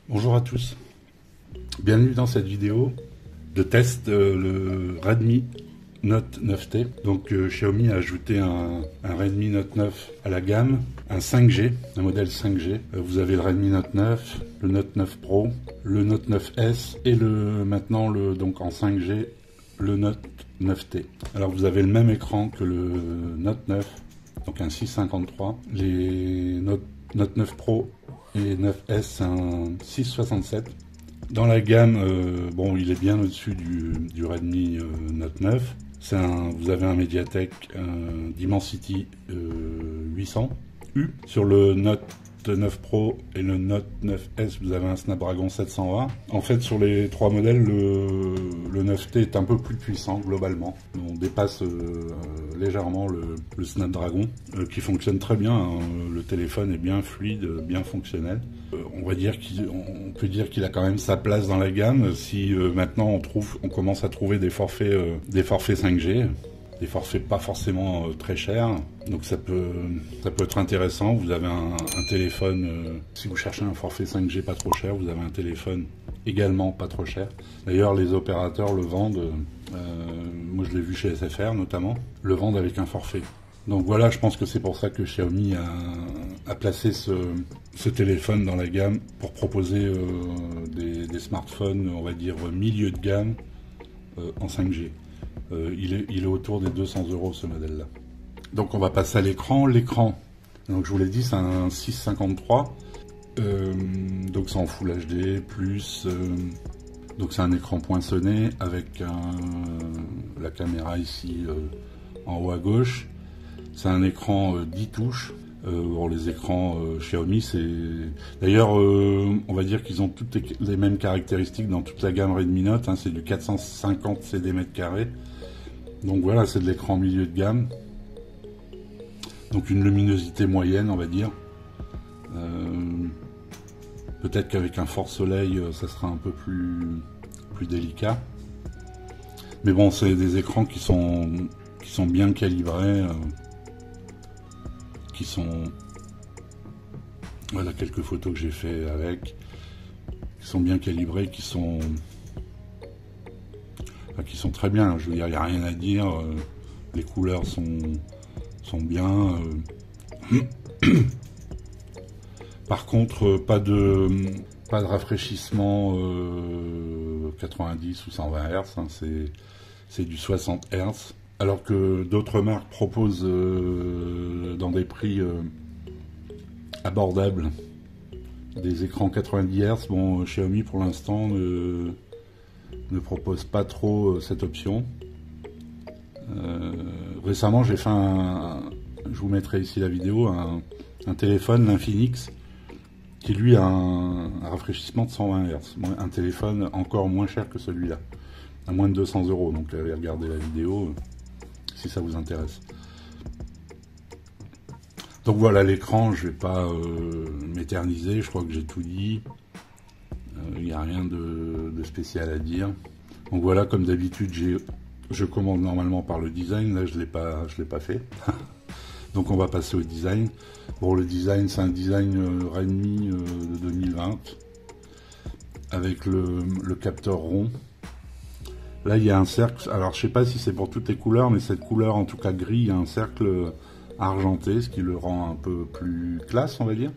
Bonjour à tous, bienvenue dans cette vidéo de test le Redmi Note 9T. Donc Xiaomi a ajouté un Redmi Note 9 à la gamme, un 5G, un modèle 5G. Vous avez le Redmi Note 9, le Note 9 Pro, le Note 9S et maintenant donc en 5G, le Note 9T. Alors vous avez le même écran que le Note 9, donc un 653. Les Note 9 Pro et 9S, c'est un 667. Dans la gamme, bon, il est bien au-dessus du Redmi Note 9. Vous avez un Mediatek Dimensity 800U. Sur le Note 9 Pro et le Note 9S, vous avez un Snapdragon 720. En fait, sur les trois modèles, le 9T est un peu plus puissant globalement. On dépasse légèrement le Snapdragon, qui fonctionne très bien. Hein. Le téléphone est bien fluide, bien fonctionnel. On peut dire qu'il a quand même sa place dans la gamme. Si maintenant on commence à trouver des forfaits 5G. Des forfaits pas forcément très chers, donc ça peut être intéressant. Vous avez un téléphone, si vous cherchez un forfait 5G pas trop cher, vous avez un téléphone également pas trop cher. D'ailleurs les opérateurs le vendent, moi je l'ai vu chez SFR notamment, le vendent avec un forfait. Donc voilà, je pense que c'est pour ça que Xiaomi a placé ce téléphone dans la gamme pour proposer des smartphones, on va dire milieu de gamme en 5G. Il est autour des 200 € ce modèle-là. Donc on va passer à l'écran. L'écran, donc je vous l'ai dit, c'est un 653. Donc c'est en Full HD+. Donc c'est un écran poinçonné avec la caméra ici en haut à gauche. C'est un écran 10 touches. Bon, les écrans Xiaomi, c'est... D'ailleurs, on va dire qu'ils ont toutes les mêmes caractéristiques dans toute la gamme Redmi Note. Hein, c'est du 450 cm². Donc voilà, c'est de l'écran milieu de gamme. Donc une luminosité moyenne, on va dire. Peut-être qu'avec un fort soleil, ça sera un peu plus délicat. Mais bon, c'est des écrans qui sont bien calibrés. Qui sont... Voilà quelques photos que j'ai fait avec. Qui sont bien calibrés, qui sont très bien. Je veux dire, il n'y a rien à dire. Les couleurs sont bien. Par contre, pas de rafraîchissement 90 ou 120 Hz. Hein, c'est du 60 Hz. Alors que d'autres marques proposent dans des prix abordables des écrans 90 Hz. Bon, Xiaomi pour l'instant ne propose pas trop cette option. Récemment, j'ai fait je vous mettrai ici la vidéo, un téléphone, l'Infinix, qui lui a un rafraîchissement de 120 Hz. Un téléphone encore moins cher que celui-là, à moins de 200 €. Donc allez regarder la vidéo si ça vous intéresse. Donc voilà l'écran, je vais pas m'éterniser, je crois que j'ai tout dit. Il n'y a rien de spécial à dire. Donc voilà, comme d'habitude, je commande normalement par le design. Là, je l'ai pas fait. Donc on va passer au design. Bon, le design, c'est un design Redmi de 2020 avec le capteur rond. Là, il y a un cercle. Alors, je sais pas si c'est pour toutes les couleurs, mais cette couleur, en tout cas gris, il y a un cercle argenté, ce qui le rend un peu plus classe, on va dire.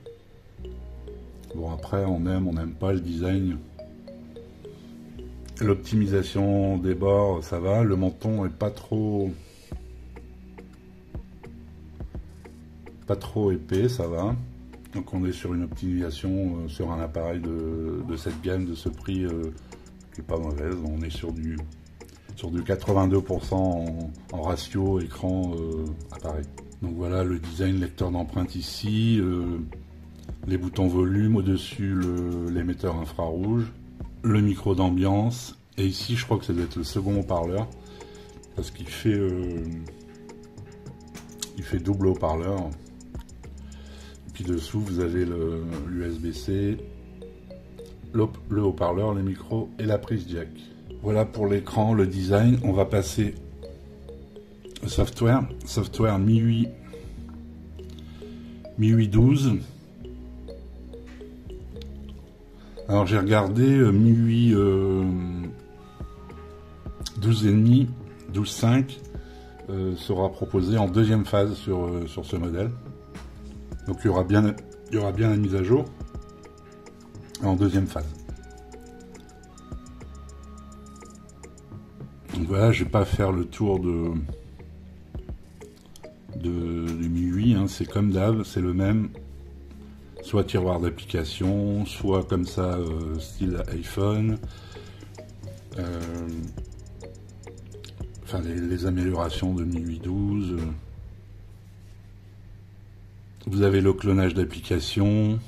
Bon, après, on n'aime pas le design. L'optimisation des bords, ça va. Le menton est pas trop épais, ça va. Donc, on est sur une optimisation sur un appareil de cette gamme, de ce prix qui est pas mauvaise. On est sur du 82% en ratio écran appareil. Donc voilà le design lecteur d'empreintes ici. Les boutons volume, au-dessus l'émetteur infrarouge, le micro d'ambiance, et ici je crois que ça doit être le second haut-parleur, parce qu'il fait double haut-parleur. Et puis dessous vous avez l'USB-C, le haut-parleur, les micros et la prise jack. Voilà pour l'écran, le design. On va passer au software. Software MIUI 12. Alors j'ai regardé MIUI 12,5, 12.5 sera proposé en deuxième phase sur ce modèle. Donc il y aura bien la mise à jour en deuxième phase. Donc voilà, je vais pas faire le tour du MIUI, hein, c'est comme d'hab, c'est le même, soit tiroir d'application, soit comme ça, style iPhone, enfin les améliorations de MIUI 12. Vous avez le clonage d'applications.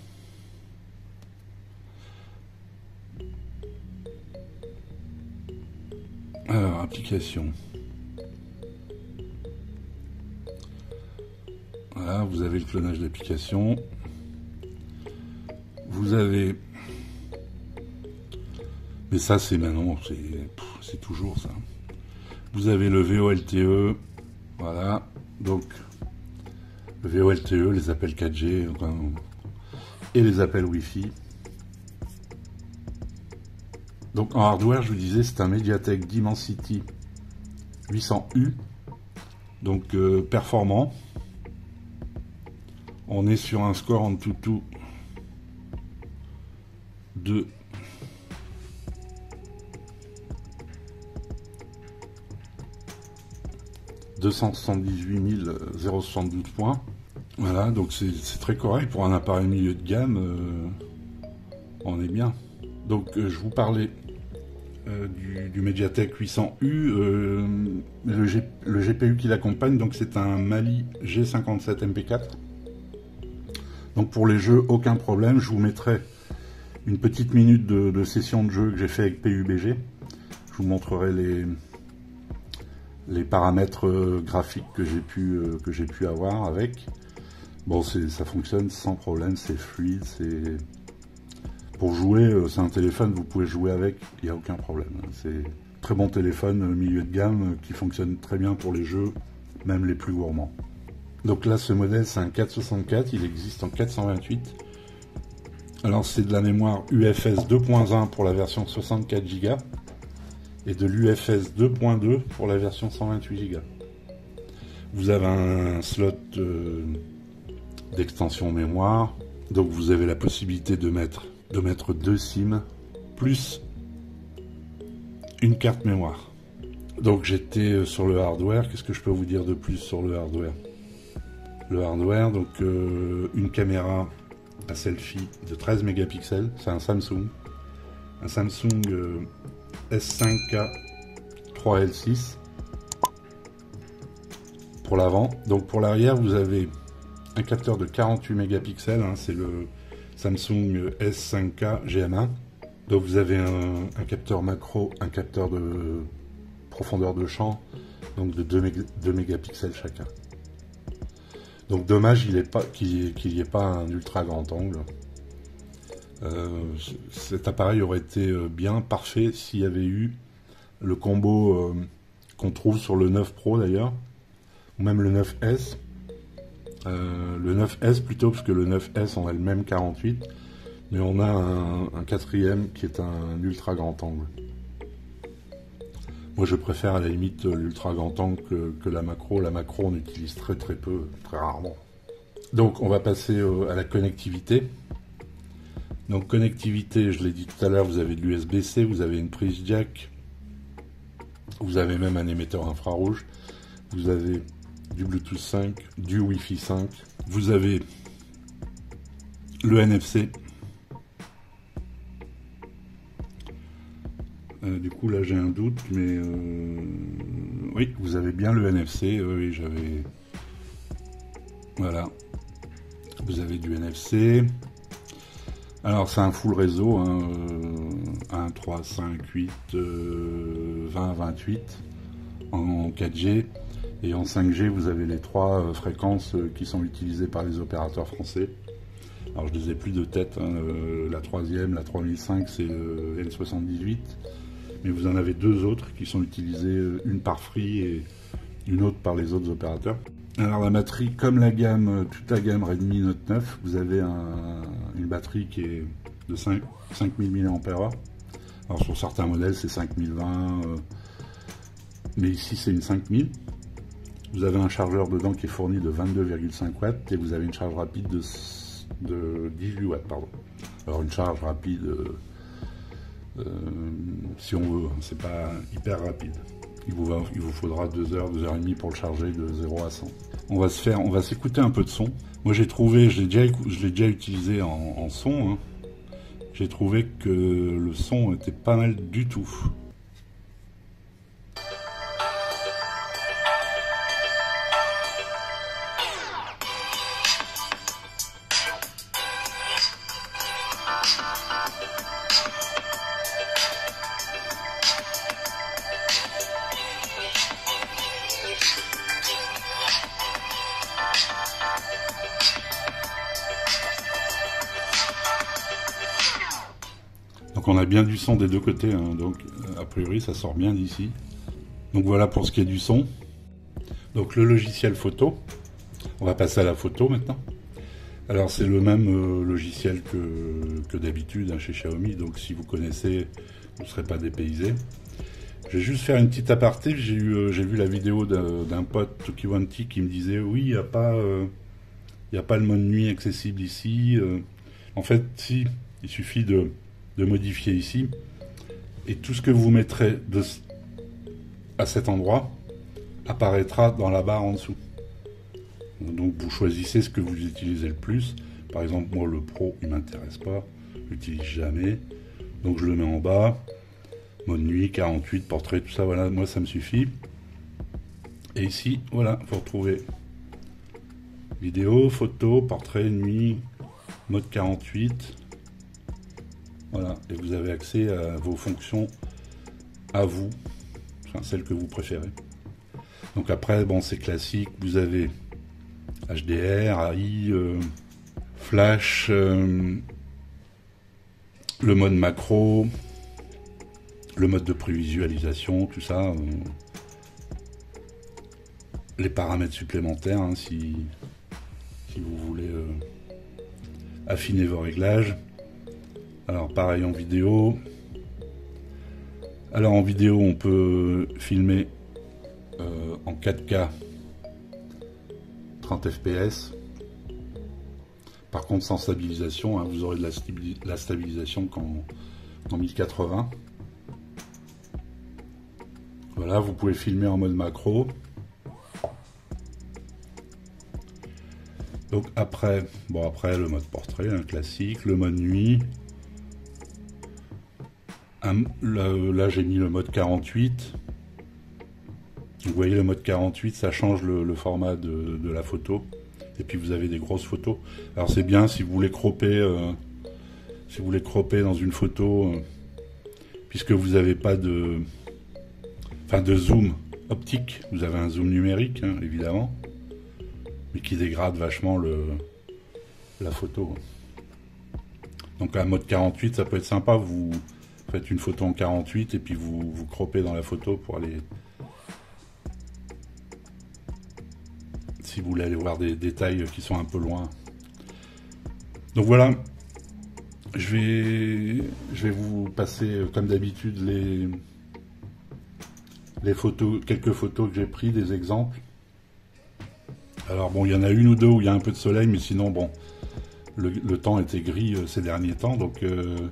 Alors, application. Voilà, vous avez le clonage d'application. Vous avez... Mais ça, c'est maintenant, c'est toujours ça. Vous avez le VoLTE. Voilà, donc... Le VoLTE, les appels 4G et les appels Wi-Fi. Donc en hardware, je vous disais, c'est un Mediatek Dimensity 800U, donc performant. On est sur un score en tout de 278 072 points. Voilà, donc c'est très correct pour un appareil milieu de gamme. On est bien. Donc je vous parlais du Mediatek 800U, le GPU qui l'accompagne, donc c'est un Mali G57 MP4. Donc pour les jeux, aucun problème. Je vous mettrai une petite minute de session de jeu que j'ai fait avec PUBG. Je vous montrerai les paramètres graphiques que j'ai pu avoir avec. Bon, ça fonctionne sans problème, c'est fluide, c'est... Pour jouer, c'est un téléphone, vous pouvez jouer avec, il n'y a aucun problème. C'est très bon téléphone milieu de gamme qui fonctionne très bien pour les jeux, même les plus gourmands. Donc là, ce modèle, c'est un 464, il existe en 428. Alors c'est de la mémoire UFS 2.1 pour la version 64 Go et de l'UFS 2.2 pour la version 128 Go. Vous avez un slot d'extension mémoire, donc vous avez la possibilité de mettre 2 SIM plus une carte mémoire. Donc j'étais sur le hardware. Qu'est-ce que je peux vous dire de plus sur le hardware? Le hardware, donc une caméra à selfie de 13 mégapixels, c'est un Samsung S5K 3L6 pour l'avant. Donc pour l'arrière, vous avez un capteur de 48 mégapixels, hein, c'est le Samsung S5K GM1. Donc vous avez un capteur macro, un capteur de profondeur de champ, donc de 2 mégapixels chacun. Donc dommage qu'il n'y ait pas un ultra grand angle. Cet appareil aurait été bien parfait s'il y avait eu le combo qu'on trouve sur le 9 Pro d'ailleurs, ou même le 9S. Le 9S plutôt, parce que le 9S on a le même 48, mais on a un quatrième qui est un ultra grand angle. Moi je préfère à la limite l'ultra grand angle que la macro. La macro on utilise très peu, très rarement. Donc on va passer à la connectivité. Donc connectivité, je l'ai dit tout à l'heure, vous avez de l'USB-C, vous avez une prise jack, vous avez même un émetteur infrarouge, vous avez du Bluetooth 5, du Wi-Fi 5, vous avez le NFC. Du coup là j'ai un doute, mais oui, vous avez bien le NFC, oui j'avais... Voilà, vous avez du NFC. Alors c'est un full réseau, hein, 1, 3, 5, 8, 20, 28 en 4G. Et en 5G, vous avez les 3 fréquences qui sont utilisées par les opérateurs français. Alors je ne les ai plus de tête, hein, la troisième, la 3005, c'est le N78. mais vous en avez deux autres qui sont utilisés, une par Free et une autre par les autres opérateurs. Alors la batterie, comme la gamme, toute la gamme Redmi Note 9, vous avez une batterie qui est de 5000 mAh. Alors sur certains modèles c'est 5020, mais ici c'est une 5000. Vous avez un chargeur dedans qui est fourni de 22,5 watts et vous avez une charge rapide de 18 watts. Pardon. Alors une charge rapide, si on veut, c'est pas hyper rapide. Il vous faudra 2 heures, 2 heures et demie pour le charger de 0 à 100. On va s'écouter un peu de son. Moi j'ai trouvé, je l'ai déjà utilisé en son, hein. J'ai trouvé que le son était pas mal du tout. Donc on a bien du son des deux côtés, hein, donc a priori ça sort bien d'ici. Donc voilà pour ce qui est du son. Donc le logiciel photo, on va passer à la photo maintenant. Alors c'est le même logiciel que d'habitude hein, chez Xiaomi, donc si vous connaissez, vous ne serez pas dépaysé. Je vais juste faire une petite aparté, j'ai vu la vidéo d'un pote Tukiwanti qui me disait oui, il n'y a pas le mode nuit accessible ici. En fait, si, il suffit de modifier ici, et tout ce que vous mettrez à cet endroit apparaîtra dans la barre en dessous. Donc vous choisissez ce que vous utilisez le plus. Par exemple, moi le Pro, il m'intéresse pas, je l'utilise jamais, donc je le mets en bas. Mode nuit, 48, portrait, tout ça, voilà, moi ça me suffit. Et ici, voilà, vous retrouvez vidéo, photo, portrait, nuit, mode 48. Voilà, et vous avez accès à vos fonctions à vous, enfin celles que vous préférez. Donc après, bon, c'est classique, vous avez HDR, AI, Flash, le mode macro, le mode de prévisualisation, tout ça, les paramètres supplémentaires, hein, si vous voulez affiner vos réglages. Alors pareil en vidéo. Alors en vidéo, on peut filmer en 4K 30 fps. Par contre sans stabilisation, hein, vous aurez de la stabilisation qu'en 1080. Voilà, vous pouvez filmer en mode macro. Donc après, bon après le mode portrait, un classique, le mode nuit. Là j'ai mis le mode 48. Vous voyez le mode 48, ça change le format de la photo. Et puis vous avez des grosses photos. Alors c'est bien si vous voulez cropper, dans une photo, puisque vous n'avez pas de zoom optique. Vous avez un zoom numérique, hein, évidemment, mais qui dégrade vachement la photo. Donc un mode 48, ça peut être sympa. Vous faites une photo en 48 et puis vous croppez dans la photo pour aller... Si vous voulez aller voir des détails qui sont un peu loin. Donc voilà, je vais vous passer comme d'habitude les photos, quelques photos que j'ai prises, des exemples. Alors bon, il y en a une ou deux où il y a un peu de soleil, mais sinon bon, le temps était gris ces derniers temps, donc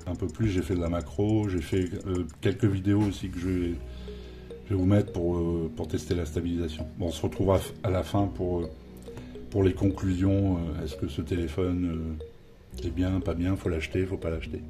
un peu plus. J'ai fait de la macro, j'ai fait quelques vidéos aussi que je vais vous mettre pour tester la stabilisation. Bon, on se retrouvera à la fin pour les conclusions. Est-ce que ce téléphone est bien, pas bien, faut l'acheter, faut pas l'acheter.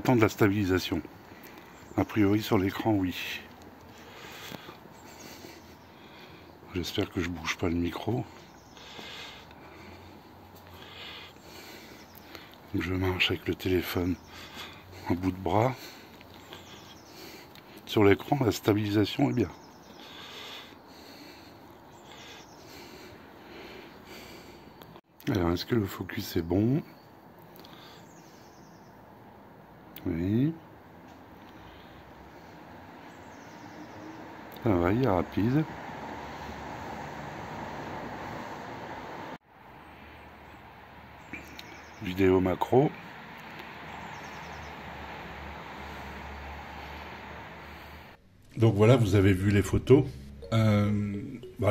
attendre la stabilisation. A priori sur l'écran, oui. J'espère que je bouge pas le micro. Je marche avec le téléphone en bout de bras. Sur l'écran, la stabilisation est bien. Alors, est-ce que le focus est bon? Oui. Ça va, il est rapide. Vidéo macro. Donc voilà, vous avez vu les photos.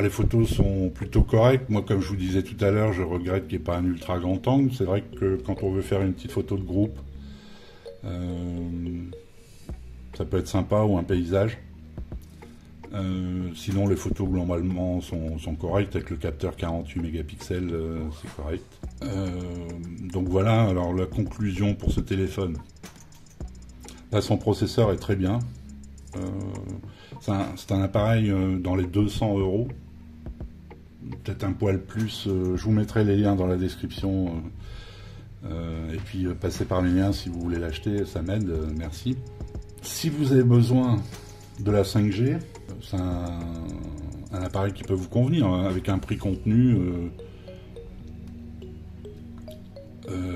Les photos sont plutôt correctes. Moi, comme je vous disais tout à l'heure, je regrette qu'il n'y ait pas un ultra grand angle. C'est vrai que quand on veut faire une petite photo de groupe, ça peut être sympa, ou un paysage. Sinon, les photos globalement sont correctes. Avec le capteur 48 mégapixels, c'est correct. Donc voilà, alors la conclusion pour ce téléphone. Là, son processeur est très bien. C'est un appareil dans les 200 €. Peut-être un poil plus. Je vous mettrai les liens dans la description. Et puis passez par les liens si vous voulez l'acheter, ça m'aide, merci. Si vous avez besoin de la 5G, c'est un appareil qui peut vous convenir, hein, avec un prix contenu,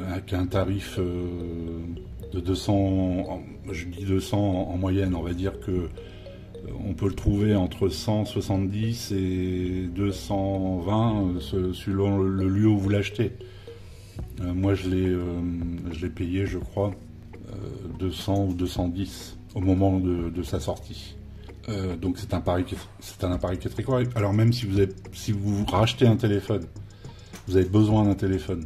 avec un tarif de 200, je dis 200 en moyenne, on va dire que on peut le trouver entre 170 et 220 selon le lieu où vous l'achetez. Moi je l'ai payé, je crois, 200 ou 210 au moment de sa sortie. Donc c'est un appareil qui est très correct. Alors même si vous rachetez un téléphone, vous avez besoin d'un téléphone,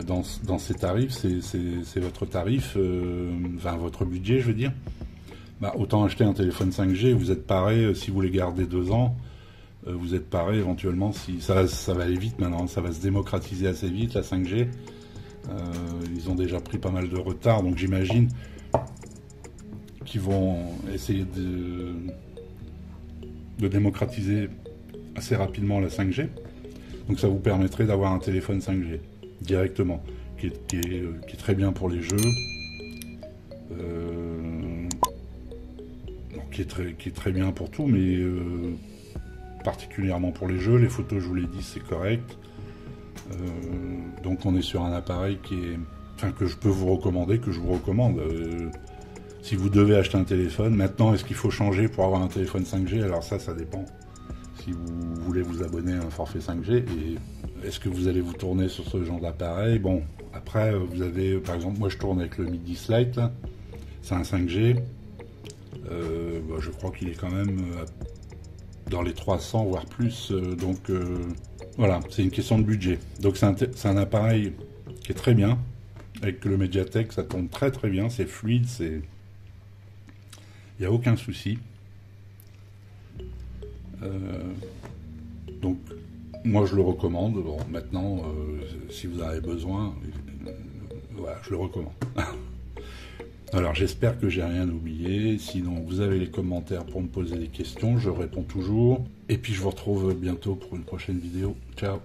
dans ces tarifs, c'est votre tarif, enfin votre budget, je veux dire. Autant acheter un téléphone 5G, vous êtes paré, si vous les gardez 2 ans, vous êtes paré éventuellement, si ça va aller vite maintenant, ça va se démocratiser assez vite, la 5G. Ils ont déjà pris pas mal de retard, donc j'imagine qu'ils vont essayer de démocratiser assez rapidement la 5G. Donc ça vous permettrait d'avoir un téléphone 5G directement, qui est très bien pour les jeux, qui est très bien pour tout, mais particulièrement pour les jeux. Les photos, je vous l'ai dit, c'est correct. Donc on est sur un appareil que je peux vous recommander, que je vous recommande. Si vous devez acheter un téléphone, maintenant, est-ce qu'il faut changer pour avoir un téléphone 5G? Alors ça dépend. Si vous voulez vous abonner à un forfait 5G, et est-ce que vous allez vous tourner sur ce genre d'appareil? Bon, après, vous avez, par exemple, moi je tourne avec le Mi 10 Lite, c'est un 5G. Je crois qu'il est quand même dans les 300, voire plus. Donc voilà, c'est une question de budget. Donc c'est un appareil qui est très bien. Avec le Mediatek, ça tourne très très bien, c'est fluide, il n'y a aucun souci. Donc moi je le recommande. Bon, maintenant, si vous en avez besoin, voilà, je le recommande. Alors j'espère que j'ai rien oublié. Sinon vous avez les commentaires pour me poser des questions, je réponds toujours. Et puis je vous retrouve bientôt pour une prochaine vidéo. Ciao.